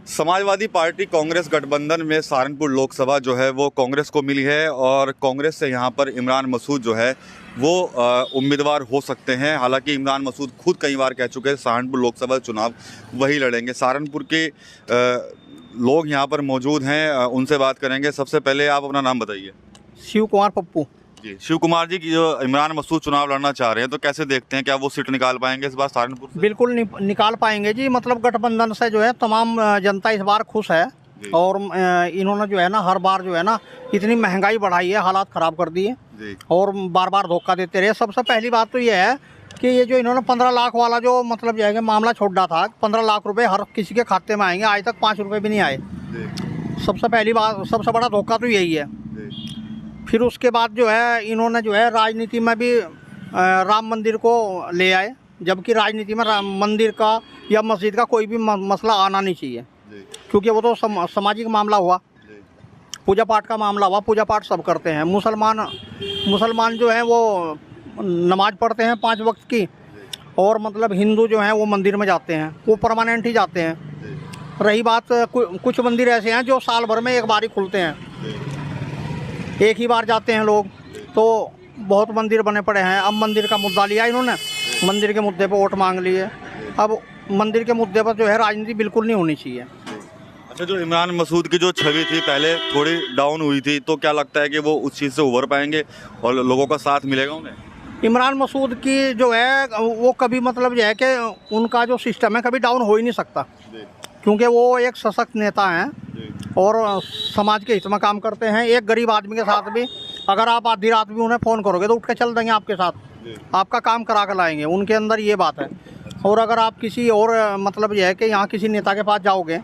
Samajwadi party Congress गठबंधन में सहारनपुर लोकसभा जो है वो कांग्रेस को मिली है और कांग्रेस से यहाँ पर इमरान मसूद जो है वो उम्मीदवार हो सकते हैं। हालांकि इमरान मसूद खुद कई बार कह चुके हैं सहारनपुर लोकसभा चुनाव वही लड़ेंगे। सहारनपुर के लोग यहाँ पर मौजूद हैं, उनसे बात करेंगे। सबसे पहले आप अपना नाम बताइए। शिव कुमार पप्पू। जी, शिव कुमार जी की जो इमरान मसूद चुनाव लड़ना चाह रहे हैं तो कैसे देखते हैं, क्या वो सीट निकाल पाएंगे इस बार सहारनपुर से? बिल्कुल निकाल पाएंगे जी। मतलब गठबंधन से जो है तमाम जनता इस बार खुश है और इन्होंने जो है ना हर बार जो है ना इतनी महंगाई बढ़ाई है, हालात ख़राब कर दिए और बार बार धोखा देते रहे। सबसे पहली बात तो ये है कि ये जो इन्होंने 15 लाख वाला जो मतलब जो है मामला छोड़ा था, 15 लाख रुपए हर किसी के खाते में आएंगे, आज तक 5 रुपये भी नहीं आए। सबसे पहली बात, सबसे बड़ा धोखा तो यही है। फिर उसके बाद जो है इन्होंने जो है राजनीति में भी राम मंदिर को ले आए, जबकि राजनीति में राम मंदिर का या मस्जिद का कोई भी मसला आना नहीं चाहिए, क्योंकि वो तो सामाजिक मामला हुआ, पूजा पाठ का मामला हुआ। पूजा पाठ सब करते हैं। मुसलमान जो हैं वो नमाज पढ़ते हैं 5 वक्त की, और मतलब हिंदू जो हैं वो मंदिर में जाते हैं, वो परमानेंट ही जाते हैं। रही बात कुछ मंदिर ऐसे हैं जो साल भर में एक बार ही खुलते हैं, एक ही बार जाते हैं लोग, तो बहुत मंदिर बने पड़े हैं। अब मंदिर का मुद्दा लिया इन्होंने, मंदिर के मुद्दे पर वोट मांग लिए। अब मंदिर के मुद्दे पर जो है राजनीति बिल्कुल नहीं होनी चाहिए। अच्छा, जो इमरान मसूद की जो छवि थी पहले थोड़ी डाउन हुई थी, तो क्या लगता है कि वो उस चीज़ से उभर पाएंगे और लोगों का साथ मिलेगा उन्हें? इमरान मसूद की जो है वो कभी मतलब जो है कि उनका जो सिस्टम है कभी डाउन हो ही नहीं सकता, क्योंकि वो एक सशक्त नेता हैं और समाज के हित में काम करते हैं। एक गरीब आदमी के साथ भी अगर आप आधी रात भी उन्हें फ़ोन करोगे तो उठ के चल देंगे आपके साथ, आपका काम करा कर लाएंगे। उनके अंदर ये बात है। और अगर आप किसी और मतलब ये है कि यहाँ किसी नेता के पास जाओगे,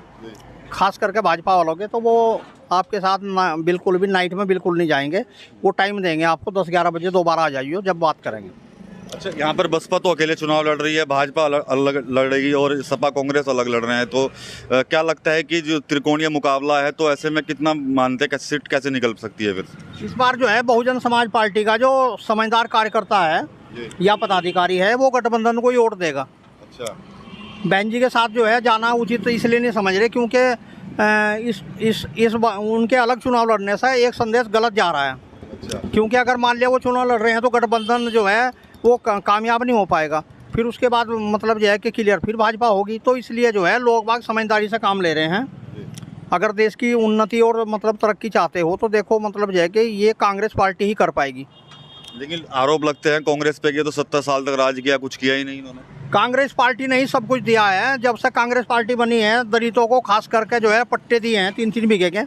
खास करके भाजपा वालों के, तो वो आपके साथ बिल्कुल भी नाइट में बिल्कुल नहीं जाएंगे। वो टाइम देंगे आपको 10-11 बजे, दोबारा आ जाइए जब बात करेंगे। अच्छा, यहाँ पर बसपा तो अकेले चुनाव लड़ रही है, भाजपा अलग लड़ेगी और सपा कांग्रेस अलग लड़ रहे हैं, तो क्या लगता है कि जो त्रिकोणीय मुकाबला है तो ऐसे में कितना मानते हैं कि सीट कैसे निकल सकती है फिर? इस बार जो है बहुजन समाज पार्टी का जो समझदार कार्यकर्ता है या पदाधिकारी है वो गठबंधन को ही वोट देगा। अच्छा, बहन जी के साथ जो है जाना उचित इसलिए नहीं समझ रहे क्योंकि इस उनके अलग चुनाव लड़ने से एक संदेश गलत जा रहा है। अच्छा, क्योंकि अगर मान लिया वो चुनाव लड़ रहे हैं तो गठबंधन जो है वो कामयाब नहीं हो पाएगा। फिर उसके बाद मतलब जो है कि क्लियर फिर भाजपा होगी। तो इसलिए जो है लोग बाग समझदारी से काम ले रहे हैं। अगर देश की उन्नति और मतलब तरक्की चाहते हो तो देखो मतलब जो है कि ये कांग्रेस पार्टी ही कर पाएगी। लेकिन आरोप लगते हैं कांग्रेस पे कि तो 70 साल तक राज किया, कुछ किया ही नहीं इन्होंने। कांग्रेस पार्टी ने ही सब कुछ दिया है। जब से कांग्रेस पार्टी बनी है दलितों को खास करके जो है पट्टे दिए हैं 3-3 बीघे के,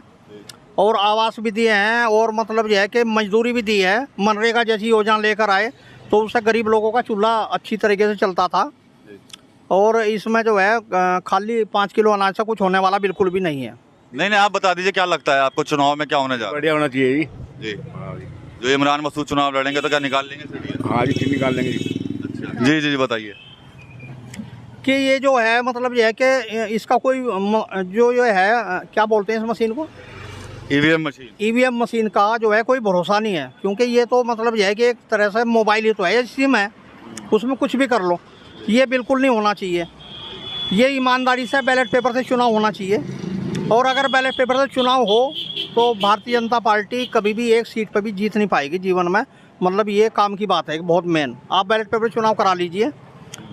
और आवास भी दिए हैं, और मतलब जो है कि मजदूरी भी दी है। मनरेगा जैसी योजना लेकर आए तो उससे गरीब लोगों का चूल्हा अच्छी तरीके से चलता था। और इसमें जो है खाली 5 किलो अनाज से कुछ होने वाला बिल्कुल भी नहीं है। नहीं, आप बता दीजिए क्या लगता है आपको चुनाव में क्या होने जा रहा है? बढ़िया होना चाहिए जी। जी, जो इमरान मसूद चुनाव लड़ेंगे तो क्या निकाल लेंगे सीट? हाँ जी, निकाल लेंगे जी। अच्छा, जी बताइए कि ये जो है मतलब ये है कि इसका कोई जो है क्या बोलते हैं इस मशीन को, ईवीएम मशीन का जो है कोई भरोसा नहीं है। क्योंकि ये तो मतलब यह है कि एक तरह से मोबाइल ही तो है, सिम है, उसमें कुछ भी कर लो। ये बिल्कुल नहीं होना चाहिए। ये ईमानदारी से बैलेट पेपर से चुनाव होना चाहिए। और अगर बैलेट पेपर से चुनाव हो तो भारतीय जनता पार्टी कभी भी एक सीट पर भी जीत नहीं पाएगी जीवन में। मतलब ये काम की बात है बहुत मेन। आप बैलेट पेपर चुनाव करा लीजिए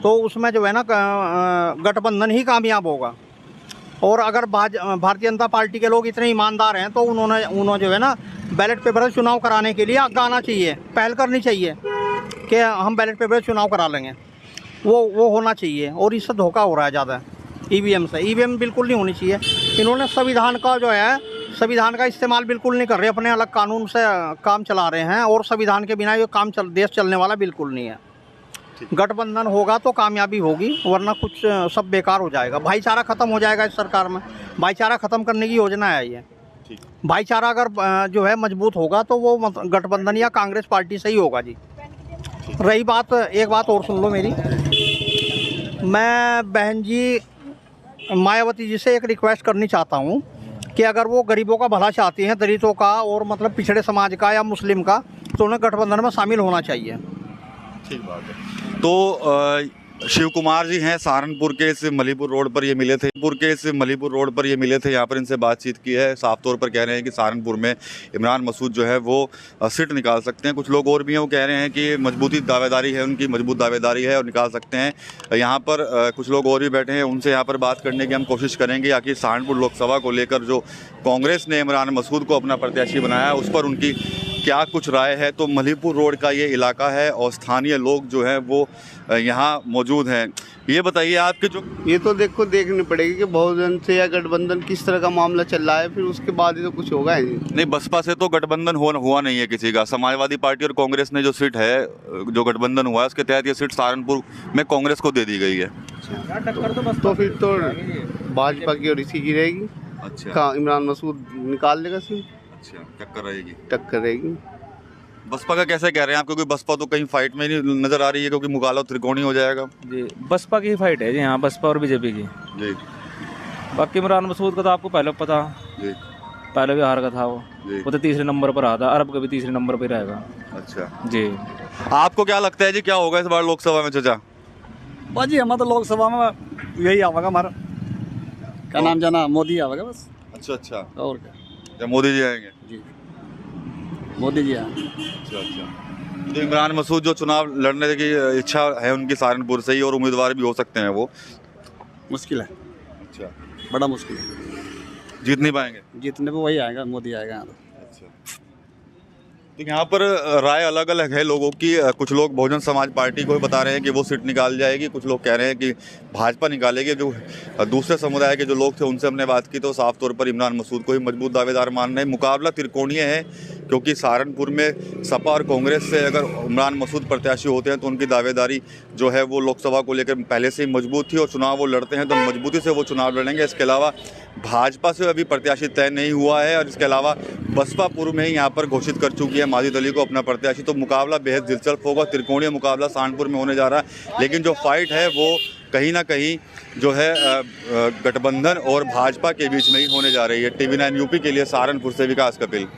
तो उसमें जो है ना गठबंधन ही कामयाब होगा। और अगर भारतीय जनता पार्टी के लोग इतने ईमानदार हैं तो उन्होंने जो है ना बैलेट पेपर से चुनाव कराने के लिए आगे आना चाहिए, पहल करनी चाहिए कि हम बैलेट पेपर से चुनाव करा लेंगे। वो होना चाहिए। और इससे धोखा हो रहा है ज़्यादा ईवीएम से। ईवीएम बिल्कुल नहीं होनी चाहिए। इन्होंने संविधान का जो है संविधान का इस्तेमाल बिल्कुल नहीं कर रहे, अपने अलग कानून से काम चला रहे हैं। और संविधान के बिना ये देश चलने वाला बिल्कुल नहीं है। गठबंधन होगा तो कामयाबी होगी, वरना कुछ सब बेकार हो जाएगा। भाईचारा खत्म हो जाएगा इस सरकार में। भाईचारा खत्म करने की योजना है ये। भाईचारा अगर जो है मजबूत होगा तो वो गठबंधन या कांग्रेस पार्टी से ही होगा जी। रही बात, एक बात और सुन लो मेरी। मैं बहन जी मायावती जी से एक रिक्वेस्ट करनी चाहता हूँ कि अगर वो गरीबों का भला चाहती हैं, दलितों का और मतलब पिछड़े समाज का या मुस्लिम का, तो उन्हें गठबंधन में शामिल होना चाहिए। ठीक बात है। तो शिव कुमार जी हैं सहारनपुर के इस मलीपुर रोड पर ये मिले थे यहाँ पर इनसे बातचीत की है। साफ तौर पर कह रहे हैं कि सहारनपुर में इमरान मसूद जो है वो सीट निकाल सकते हैं। कुछ लोग और भी हैं, वो कह रहे हैं कि मजबूत दावेदारी है और निकाल सकते हैं। यहाँ पर कुछ लोग और भी बैठे हैं, उनसे यहाँ पर बात करने की हम कोशिश करेंगे। आखिर सहारनपुर लोकसभा को लेकर जो कांग्रेस ने इमरान मसूद को अपना प्रत्याशी बनाया उस पर उनकी क्या कुछ राय है। तो मलीपुर रोड का ये इलाका है और स्थानीय लोग जो हैं वो यहाँ मौजूद हैं। ये बताइए आपके जो ये तो देखनी पड़ेगी कि बहुजन से या गठबंधन किस तरह का मामला चल रहा है, फिर उसके बाद ही तो कुछ होगा ही नहीं। बसपा से तो गठबंधन हुआ नहीं है किसी का। समाजवादी पार्टी और कांग्रेस ने जो सीट है, जो गठबंधन हुआ है, उसके तहत ये सीट सहारनपुर में कांग्रेस को दे दी गई है। तो फिर तो भाजपा की और इसी की रहेगी। अच्छा, इमरान मसूद निकाल लेगा सीट। अच्छा, टक्कर रहेगी। बसपा का कैसे कह रहे हैं आप, क्योंकि बसपा तो कहीं फाइट में नहीं नजर आ रही है, क्योंकि मुकाबला त्रिकोणी हो जाएगा। जी, बसपा की फाइट है जी, हाँ, बसपा और बीजेपी की जी। बाकी इमरान मसूद का तो आपको पहले पता जी, पहले भी हार का था जी। वो तो तीसरे नंबर पर आता, अरब का भी तीसरे नंबर पर रहेगा। अच्छा जी, आपको क्या लगता है जी, क्या होगा इस बार लोकसभा में चाचा? बाजी हमारा तो लोकसभा में यही आवेगा, हमारा क्या नाम जाना, मोदी आवेगा बस। अच्छा, और क्या, मोदी जी आएंगे जी, मोदी जी आए। अच्छा। तो इमरान मसूद जो चुनाव लड़ने की इच्छा है उनकी सहारनपुर से ही, और उम्मीदवार भी हो सकते हैं वो। मुश्किल है, अच्छा, बड़ा मुश्किल है, जीत नहीं पाएंगे। जीतने पे वही आएगा, मोदी आएगा यहाँ तो। अच्छा, तो यहाँ पर राय अलग अलग है लोगों की। कुछ लोग बहुजन समाज पार्टी को बता रहे हैं कि वो सीट निकाल जाएगी, कुछ लोग कह रहे हैं कि भाजपा निकालेगी। जो दूसरे समुदाय के जो लोग थे उनसे हमने बात की तो साफ तौर पर इमरान मसूद को ही मजबूत दावेदार मान रहे हैं। मुकाबला त्रिकोणीय है, क्योंकि सहारनपुर में सपा और कांग्रेस से अगर इमरान मसूद प्रत्याशी होते हैं तो उनकी दावेदारी जो है वो लोकसभा को लेकर पहले से ही मजबूत थी, और चुनाव वो लड़ते हैं तो मजबूती से वो चुनाव लड़ेंगे। इसके अलावा भाजपा से अभी प्रत्याशी तय नहीं हुआ है, और इसके अलावा बसपा पूर्व में ही यहाँ पर घोषित कर चुकी है माजिद अली को अपना प्रत्याशी। तो मुकाबला बेहद दिलचस्प होगा, त्रिकोणीय मुकाबला सहारनपुर में होने जा रहा है। लेकिन जो फाइट है वो कहीं ना कहीं जो है गठबंधन और भाजपा के बीच में ही होने जा रही है। TV9 यूपी के लिए सहारनपुर से विकास कपिल।